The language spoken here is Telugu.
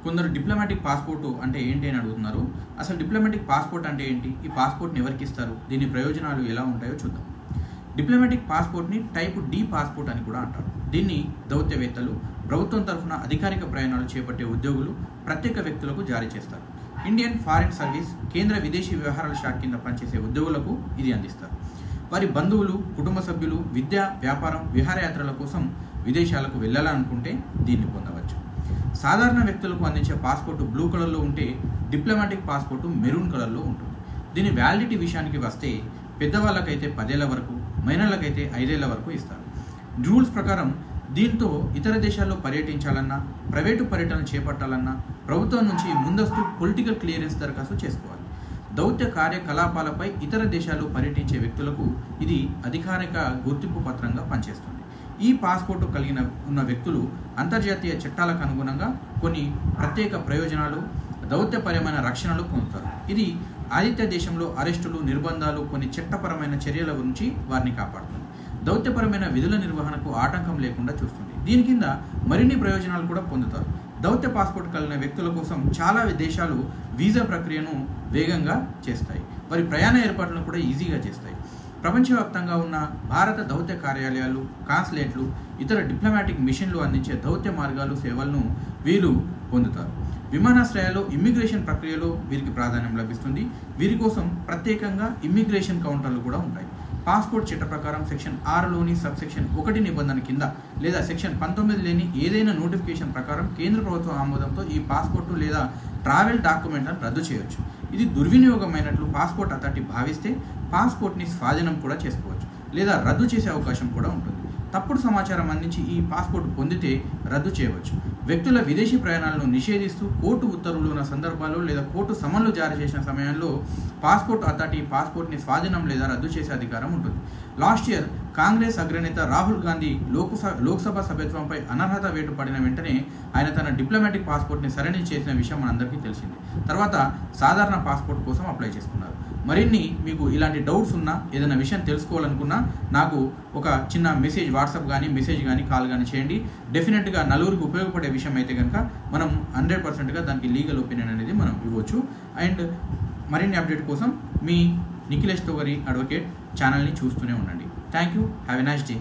కొందరు డిప్లొమాటిక్ పాస్పోర్ట్ అంటే ఏంటి అని అడుగుతున్నారు. అసలు డిప్లొమాటిక్ పాస్పోర్ట్ అంటే ఏంటి, ఈ పాస్పోర్ట్ని ఎవరికి ఇస్తారు, దీని ప్రయోజనాలు ఎలా ఉంటాయో చూద్దాం. డిప్లొమాటిక్ పాస్పోర్ట్ని టైప్ డి పాస్పోర్ట్ అని కూడా అంటారు. దీన్ని దౌత్యవేత్తలు, ప్రభుత్వం తరఫున అధికారిక ప్రయాణాలు చేపట్టే ఉద్యోగులు, ప్రత్యేక వ్యక్తులకు జారీ చేస్తారు. ఇండియన్ ఫారిన్ సర్వీస్, కేంద్ర విదేశీ వ్యవహారాల శాఖ కింద పనిచేసే ఉద్యోగులకు ఇది అందిస్తారు. వారి బంధువులు, కుటుంబ సభ్యులు విద్య, వ్యాపారం, విహారయాత్రల కోసం విదేశాలకు వెళ్ళాలనుకుంటే దీన్ని పొందవచ్చు. సాధారణ వ్యక్తులకు అందించే పాస్పోర్టు బ్లూ కలర్లో ఉంటే డిప్లొమాటిక్ పాస్పోర్టు మెరూన్ కలర్లో ఉంటుంది. దీని వ్యాలిడిటీ విషయానికి వస్తే పెద్దవాళ్ళకైతే 10 ఏళ్ల వరకు, మైనర్లకైతే 5 ఏళ్ల వరకు ఇస్తారు. రూల్స్ ప్రకారం దీంతో ఇతర దేశాల్లో పర్యటించాలన్నా, ప్రైవేటు పర్యటన చేపట్టాలన్నా ప్రభుత్వం నుంచి ముందస్తు పొలిటికల్ క్లియరెన్స్ దరఖాస్తు చేసుకోవాలి. దౌత్య కార్యకలాపాలపై ఇతర దేశాల్లో పర్యటించే వ్యక్తులకు ఇది అధికారిక గుర్తింపు పత్రంగా పనిచేస్తుంది. ఈ పాస్పోర్టు కలిగిన ఉన్న వ్యక్తులు అంతర్జాతీయ చట్టాలకు అనుగుణంగా కొన్ని ప్రత్యేక ప్రయోజనాలు, దౌత్యపరమైన రక్షణలు పొందుతారు. ఇది ఆతిథ్య దేశంలో అరెస్టులు, నిర్బంధాలు, కొన్ని చట్టపరమైన చర్యల గురించి వారిని కాపాడుతుంది. దౌత్యపరమైన విధుల నిర్వహణకు ఆటంకం లేకుండా చూస్తుంది. దీని కింద మరిన్ని ప్రయోజనాలు కూడా పొందుతారు. దౌత్య పాస్పోర్ట్ కలిగిన వ్యక్తుల కోసం చాలా దేశాలు వీసా ప్రక్రియను వేగంగా చేస్తాయి. వారి ప్రయాణ ఏర్పాట్లను కూడా ఈజీగా చేస్తాయి. ప్రపంచవ్యాప్తంగా ఉన్న భారత దౌత్య కార్యాలయాలు, కాన్సులేట్లు, ఇతర డిప్లొమాటిక్ మిషన్లు అందించే దౌత్య మార్గాలు, సేవలను వీరు పొందుతారు. విమానాశ్రయాల్లో ఇమ్మిగ్రేషన్ ప్రక్రియలో వీరికి ప్రాధాన్యం లభిస్తుంది. వీరి కోసం ప్రత్యేకంగా ఇమ్మిగ్రేషన్ కౌంటర్లు కూడా ఉంటాయి. పాస్పోర్ట్ చట్ట ప్రకారం సెక్షన్ 6లోని సబ్సెక్షన్ 1 నిబంధన కింద లేదా సెక్షన్ 19 లేని ఏదైనా నోటిఫికేషన్ ప్రకారం కేంద్ర ప్రభుత్వ ఆమోదంతో ఈ పాస్పోర్టు లేదా ట్రావెల్ డాక్యుమెంట్లను రద్దు చేయవచ్చు. ఇది దుర్వినియోగమైనట్లు పాస్పోర్ట్ అథారిటీ భావిస్తే పాస్పోర్ట్ని స్వాధీనం కూడా చేసుకోవచ్చు లేదా రద్దు చేసే అవకాశం కూడా ఉంటుంది. తప్పుడు సమాచారం అందించి ఈ పాస్పోర్ట్ పొందితే రద్దు చేయవచ్చు. వ్యక్తుల విదేశీ ప్రయాణాలను నిషేధిస్తూ కోర్టు ఉత్తర్వులు ఉన్న సందర్భాల్లో లేదా కోర్టు సమన్లు జారీ చేసిన సమయంలో పాస్పోర్ట్ అథారిటీ పాస్పోర్ట్ని స్వాధీనం లేదా రద్దు చేసే అధికారం ఉంటుంది. లాస్ట్ ఇయర్ కాంగ్రెస్ అగ్రనేత రాహుల్ గాంధీ లోక్సభ సభ్యత్వంపై అనర్హత వేటు పడిన వెంటనే ఆయన తన డిప్లొమాటిక్ పాస్పోర్ట్ని సరెండర్ చేసిన విషయం మనందరికీ తెలిసింది. తర్వాత సాధారణ పాస్పోర్ట్ కోసం అప్లై చేసుకున్నారు. మరిన్ని మీకు ఇలాంటి డౌట్స్ ఉన్నా, ఏదైనా విషయం తెలుసుకోవాలనుకున్నా నాకు ఒక చిన్న మెసేజ్, వాట్సాప్ కానీ మెసేజ్ కానీ కాల్ కానీ చేయండి. డెఫినెట్గా నలుగురికి ఉపయోగపడే విషయం అయితే కనుక మనం 100%గా దానికి లీగల్ ఒపీనియన్ అనేది మనం ఇవ్వచ్చు. అండ్ మరిన్ని అప్డేట్ కోసం మీ నిఖిలేష్ తోగరి అడ్వకేట్ ఛానల్ని చూస్తూనే ఉండండి. Thank you. Have a nice day.